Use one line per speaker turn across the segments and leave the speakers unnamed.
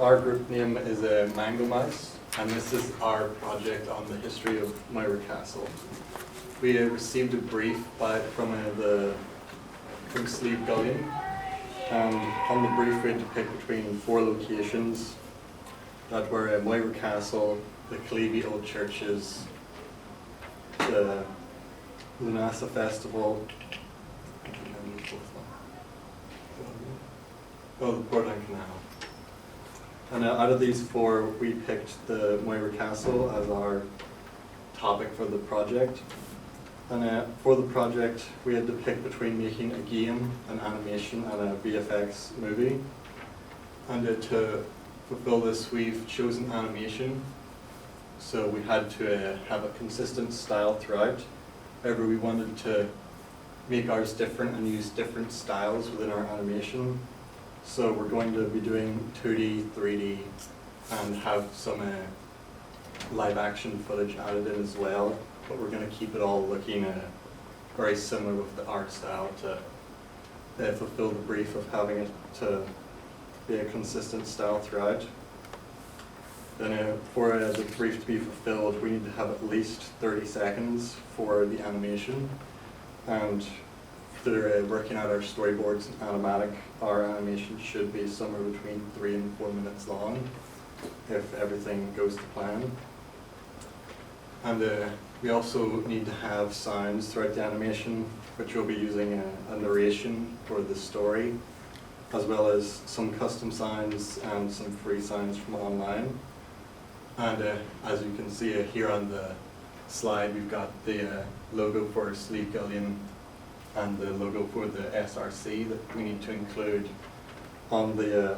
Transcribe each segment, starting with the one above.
Our group name is Mango Mouse, and this is our project on the history of Moira Castle. We received a brief from Slieve Gullion. On the brief we had to pick between 4 locations that were Moira Castle, the Clevie Old Churches, the Lunasa Festival, the Portland Canal. And out of these 4, we picked the Moira Castle as our topic for the project. And for the project, we had to pick between making a game, an animation, and a VFX movie. And to fulfill this, we've chosen animation. So we had to have a consistent style throughout. However, we wanted to make ours different and use different styles within our animation. So we're going to be doing 2D, 3D, and have some live action footage added in as well. But we're going to keep it all looking very similar with the art style to fulfill the brief of having it to be a consistent style throughout. Then for the brief to be fulfilled, we need to have at least 30 seconds for the animation. And through working out our storyboards and animatic, our animation should be somewhere between 3 and 4 minutes long if everything goes to plan. And we also need to have sounds throughout the animation, which we'll be using a narration for the story, as well as some custom sounds and some free sounds from online. And as you can see here on the slide, we've got the logo for Slieve Gullion and the logo for the SRC that we need to include on the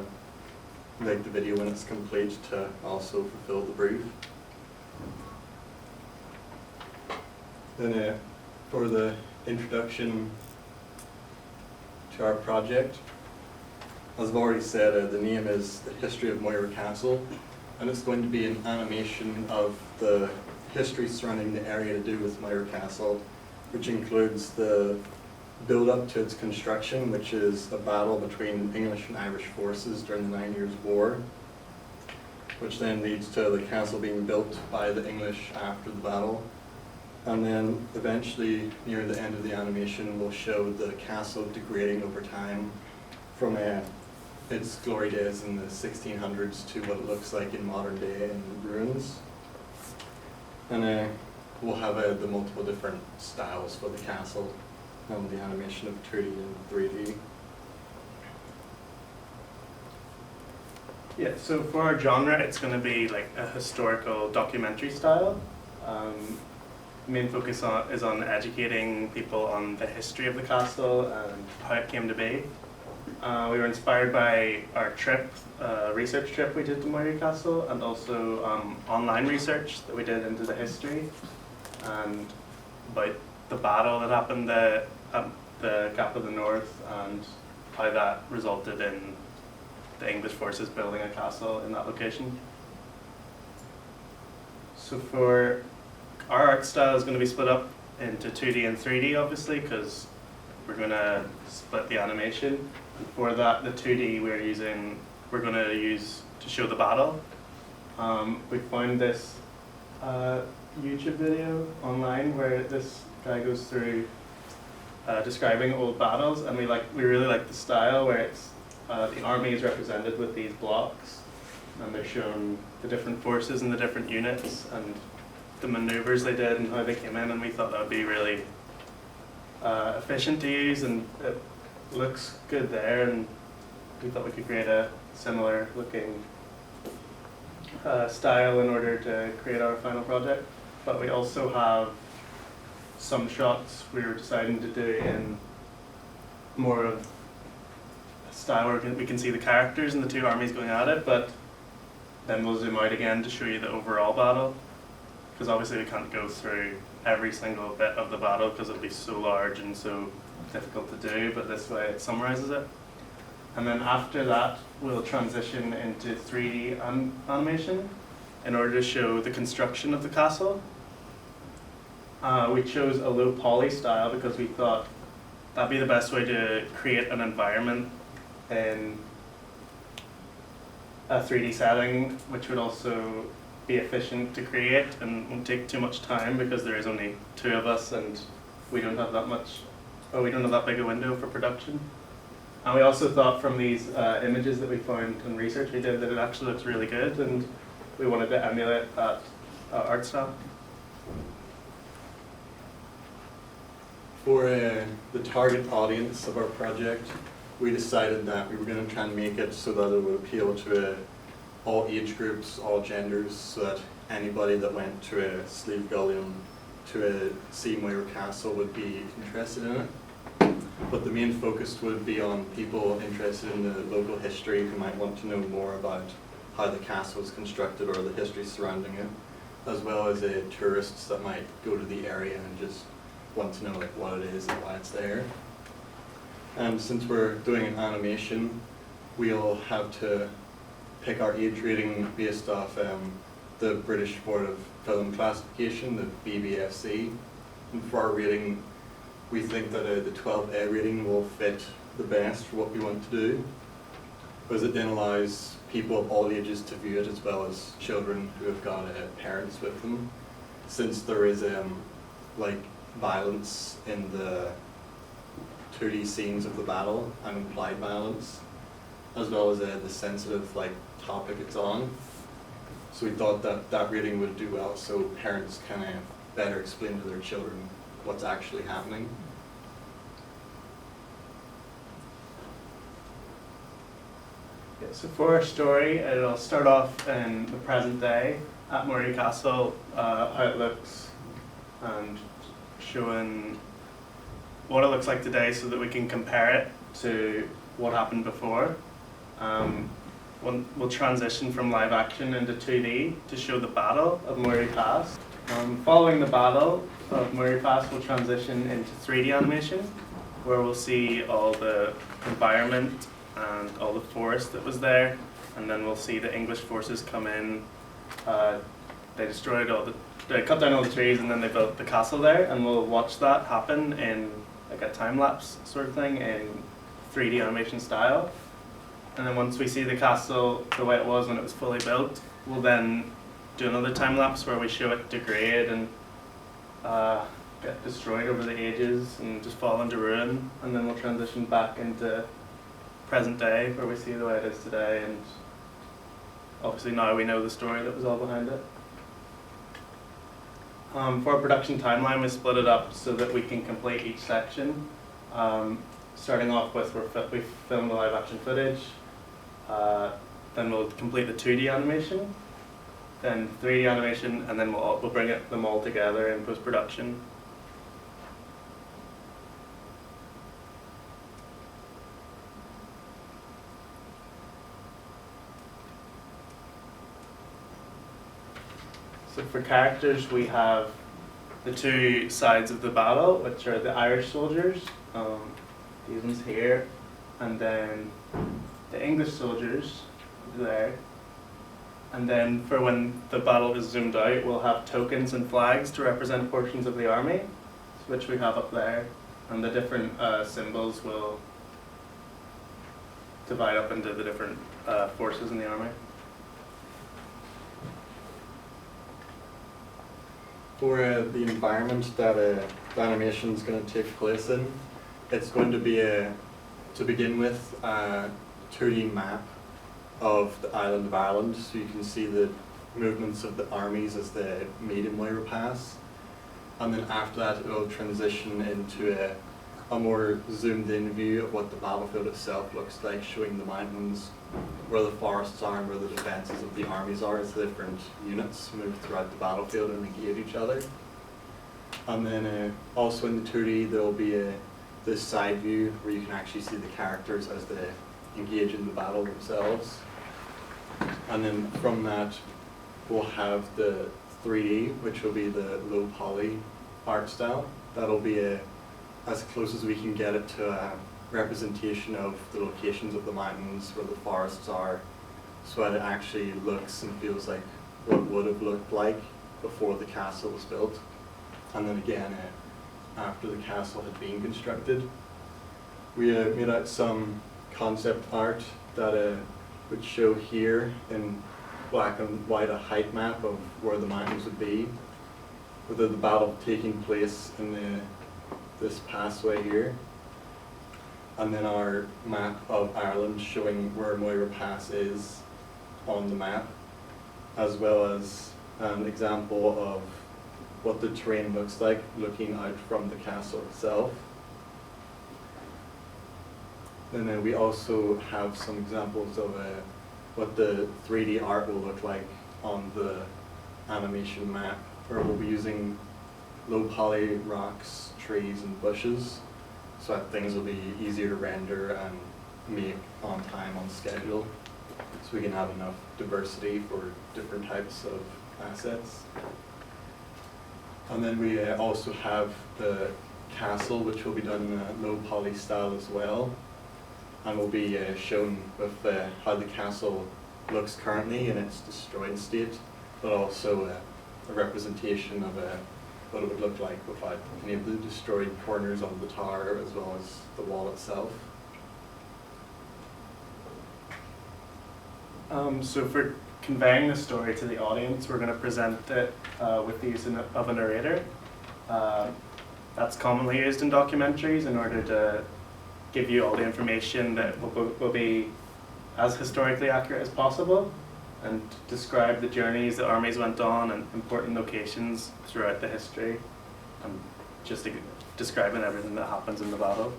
video when it's complete to also fulfill the brief. Then for the introduction to our project, as I've already said, the name is The History of Moira Castle, and it's going to be an animation of the history surrounding the area to do with Moira Castle, which includes the build-up to its construction, which is a battle between English and Irish forces during the 9 Years' War, which then leads to the castle being built by the English after the battle. And then eventually, near the end of the animation, we'll show the castle degrading over time from its glory days in the 1600s to what it looks like in modern day in ruins. And we'll have the multiple different styles for the castle and the animation of 2D and 3D.
Yeah, so for our genre, it's going to be like a historical documentary style. Main focus is on educating people on the history of the castle and how it came to be. We were inspired by our trip, research trip we did to Moira Castle, and also online research that we did into the history and about the battle that happened at the Gap of the North and how that resulted in the English forces building a castle in that location. So for our art style is going to be split up into 2D and 3D, obviously, because we're going to split the animation. And for that, the 2D we're going to use to show the battle. We found this YouTube video online where this guy goes through describing old battles, and we really like the style where it's the army is represented with these blocks, and they're shown the different forces and the different units and the maneuvers they did and how they came in, and we thought that would be really efficient to use, and it looks good there, and we thought we could create a similar looking style in order to create our final project. But we also have some shots we were deciding to do in more of a style where we can see the characters and the two armies going at it, but then we'll zoom out again to show you the overall battle, because obviously we can't go through every single bit of the battle because it'll be so large and so difficult to do, but this way it summarizes it. And then after that, we'll transition into 3D animation in order to show the construction of the castle. We chose a low poly style because we thought that'd be the best way to create an environment in a 3D setting, which would also be efficient to create and won't take too much time because there is only 2 of us and we don't have that much, or we don't have that big a window for production. And we also thought from these images that we found and research we did that it actually looks really good, and we wanted to emulate that art style.
For the target audience of our project, we decided that we were going to try and make it so that it would appeal to all age groups, all genders, so that anybody that went to a Slieve Gullion to see Moira Castle would be interested in it. But the main focus would be on people interested in the local history who might want to know more about how the castle was constructed or the history surrounding it, as well as tourists that might go to the area and just want to know like what it is and why it's there. And since we're doing an animation, we'll have to pick our age rating based off the British Board of Film Classification, the BBFC. And for our rating, we think that the 12A rating will fit the best for what we want to do, because it then allows people of all ages to view it, as well as children who have got parents with them, since there is like violence in the 2D scenes of the battle and implied violence, as well as the sensitive like topic it's on. So we thought that that rating would do well, so parents can better explain to their children what's actually happening.
Yeah, so for our story, it'll start off in the present day at Moray Castle, how it looks, and showing what it looks like today so that we can compare it to what happened before. We'll transition from live action into 2D to show the Battle of Moray Pass. Following the Battle of Moray Pass, we'll transition into 3D animation, where we'll see all the environment and all the forest that was there, and then we'll see the English forces come in. They cut down all the trees, and then they built the castle there, and we'll watch that happen in like a time-lapse sort of thing in 3D animation style. And then once we see the castle the way it was when it was fully built, we'll then do another time-lapse where we show it degrade and get destroyed over the ages and just fall into ruin. And then we'll transition back into present day where we see the way it is today, and obviously now we know the story that was all behind it. For our production timeline, we split it up so that we can complete each section. Starting off with we filmed the live action footage, then we'll complete the 2D animation, then 3D animation, and then we'll bring them all together in post-production. So for characters, we have the 2 sides of the battle, which are the Irish soldiers, these ones here, and then the English soldiers there. And then for when the battle is zoomed out, we'll have tokens and flags to represent portions of the army, which we have up there, and the different symbols will divide up into the different forces in the army.
For the environment that the animation is going to take place in, it's going to be to begin with, a 2D map of the island of Ireland, so you can see the movements of the armies as they meet in Moira Pass. And then after that, it will transition into a more zoomed in view of what the battlefield itself looks like, showing the mountains, where the forests are, and where the defences of the armies are as the different units move throughout the battlefield and engage each other. And then also in the 2D, there will be this side view where you can actually see the characters as they engage in the battle themselves. And then from that, we'll have the 3D, which will be the low poly art style. That'll be as close as we can get it to a representation of the locations of the mountains where the forests are, so that it actually looks and feels like what it would have looked like before the castle was built. And then again, after the castle had been constructed. We made out some concept art that which show here in black and white a height map of where the mountains would be, with the battle taking place in this passway here. And then our map of Ireland showing where Moira Pass is on the map, as well as an example of what the terrain looks like looking out from the castle itself. And then we also have some examples of what the 3D art will look like on the animation map, where we'll be using low poly rocks, trees, and bushes, so that things will be easier to render and make on time, on schedule, so we can have enough diversity for different types of assets. And then we also have the castle, which will be done in a low poly style as well, and will be shown with how the castle looks currently in its destroyed state, but also a representation of what it would look like without any of the destroyed corners of the tower, as well as the wall itself.
So for conveying the story to the audience, we're going to present it with the use of a narrator. That's commonly used in documentaries in order to give you all the information that will be as historically accurate as possible, and describe the journeys the armies went on and important locations throughout the history, and just describing everything that happens in the battle.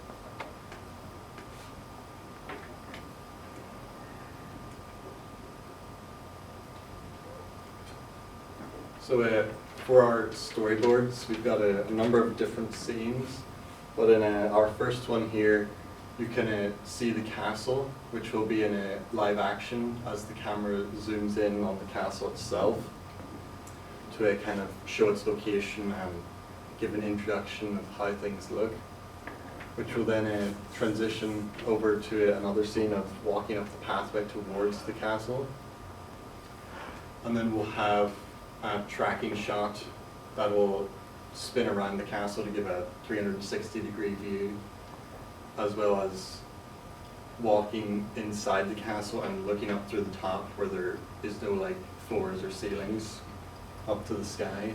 So for our storyboards, we've got a number of different scenes, but in our first one here, you can see the castle, which will be in a live action as the camera zooms in on the castle itself to kind of show its location and give an introduction of how things look, which will then transition over to another scene of walking up the pathway towards the castle. And then we'll have a tracking shot that will spin around the castle to give a 360-degree view, as well as walking inside the castle and looking up through the top where there is no like floors or ceilings up to the sky.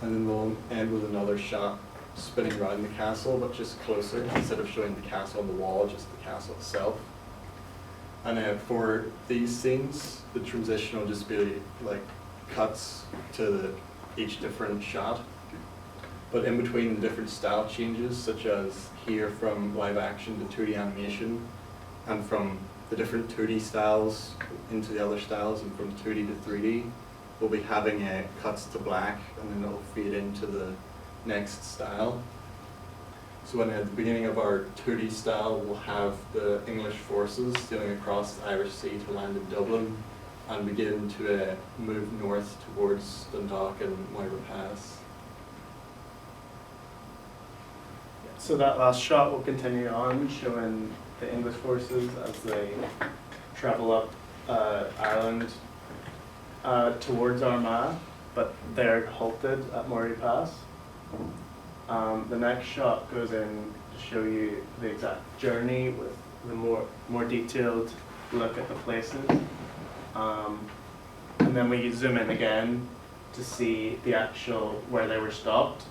And then we'll end with another shot spinning around the castle, but just closer, instead of showing the castle on the wall, just the castle itself. And for these scenes, the transition will just be like cuts to each different shot. But in between the different style changes, such as here from live action to 2D animation, and from the different 2D styles into the other styles, and from 2D to 3D, we'll be having cuts to black, and then it'll feed into the next style. So at the beginning of our 2D style, we'll have the English forces sailing across the Irish Sea to land in Dublin, and begin to move north towards Dundalk and Moira Pass.
So that last shot will continue on, showing the English forces as they travel up Ireland towards Armagh, but they're halted at Moira Pass. The next shot goes in to show you the exact journey with the more detailed look at the places. And then we zoom in again to see the actual where they were stopped.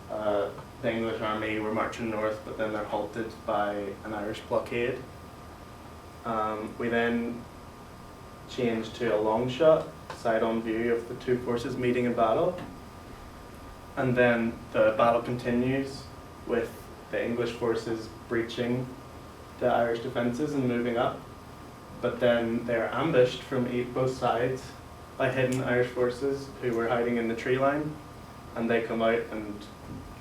The English army were marching north, but then they're halted by an Irish blockade. We then change to a long shot, side-on view of the two forces meeting in battle. And then the battle continues with the English forces breaching the Irish defences and moving up. But then they're ambushed from both sides by hidden Irish forces who were hiding in the tree line, and they come out and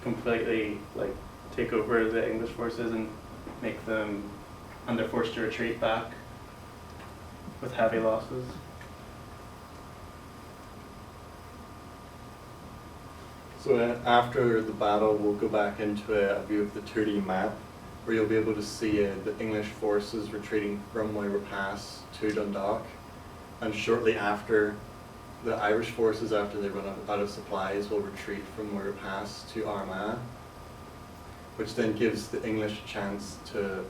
completely take over the English forces and and they're forced to retreat back with heavy losses.
So after the battle, we'll go back into a view of the 2D map, where you'll be able to see the English forces retreating from Moira Pass to Dundalk, and shortly after, the Irish forces, after they run out of supplies, will retreat from Moira Pass to Armagh, which then gives the English a chance to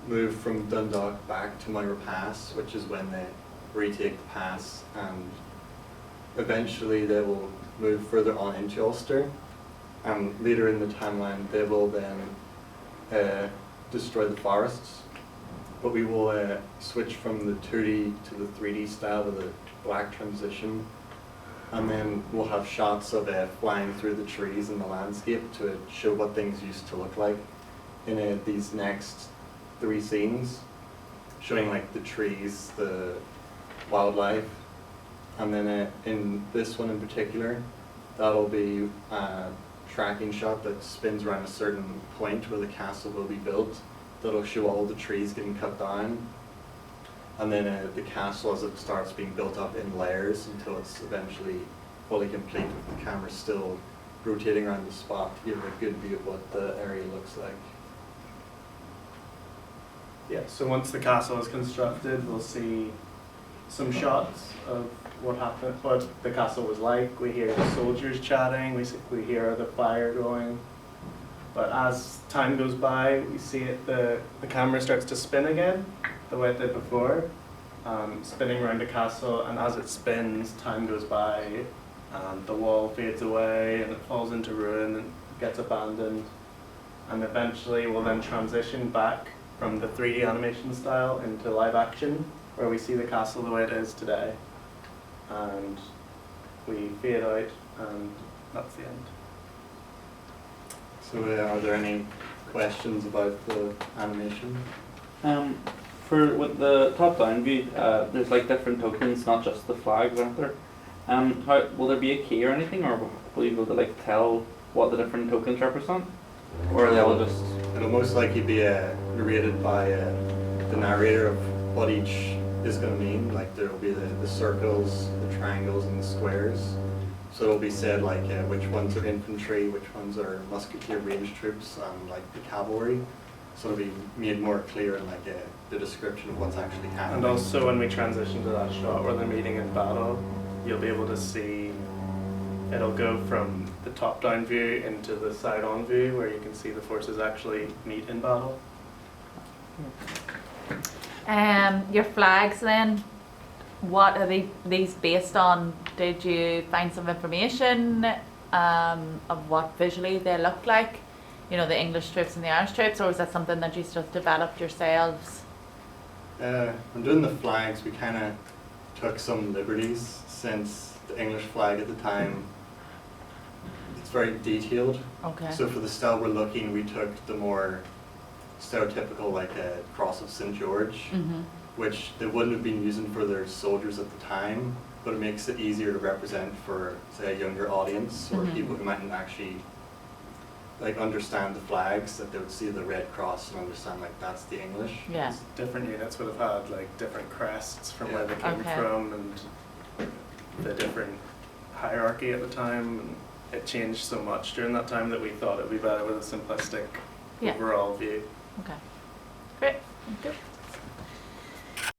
move from Dundalk back to Moira Pass, which is when they retake the pass, and eventually they will move further on into Ulster, and later in the timeline they will then destroy the forests. But we will switch from the 2D to the 3D style with a black transition, and then we'll have shots of flying through the trees in the landscape to show what things used to look like in these next 3 scenes, showing like the trees, the wildlife, and then in this one in particular, that'll be a tracking shot that spins around a certain point where the castle will be built. That'll show all the trees getting cut down, and then the castle as it starts being built up in layers until it's eventually fully complete, with the camera still rotating around the spot to give a good view of what the area looks like.
Yeah, so once the castle is constructed, we'll see some shots of what happened, what the castle was like. We hear the soldiers chatting, we hear the fire going. But as time goes by, we see it, the camera starts to spin again, the way it did before, spinning around the castle, and as it spins, time goes by, and the wall fades away, and it falls into ruin, and gets abandoned. And eventually we'll then transition back from the 3D animation style into live action, where we see the castle the way it is today. And we fade out, and that's the end.
So are there any questions about the animation?
For with the top-down view, there's like different tokens, not just the flags, aren't there? How will there be a key or anything, or will you be able to like tell what the different tokens represent, or are they all just?
It'll most likely be narrated by the narrator of what each is going to mean. Like there will be the circles, the triangles, and the squares. So it'll be said like which ones are infantry, which ones are musketeer range troops, and like the cavalry. So it'll be made more clear in like the description of what's actually happening.
And also when we transition to that shot where they're meeting in battle, you'll be able to see, it'll go from the top-down view into the side-on view where you can see the forces actually meet in battle.
Your flags then, what are these based on? Did you find some information of what visually they look like? You know, the English troops and the Irish troops, or was that something that you just developed yourselves?
When doing the flags, we kind of took some liberties, since the English flag at the time, it's very detailed.
Okay.
So for the style we're looking, we took the more stereotypical like Cross of St. George, which they wouldn't have been using for their soldiers at the time, but it makes it easier to represent for, say, a younger audience or people who mightn't actually like understand the flags, that they would see the red cross and understand like that's the English.
Yeah.
Different units would have had like different crests from where they came
Okay.
from, and the different hierarchy at the time, and it changed so much during that time that we thought it would be better with a simplistic
Yeah.
overall view.
Okay. Great. Thank you.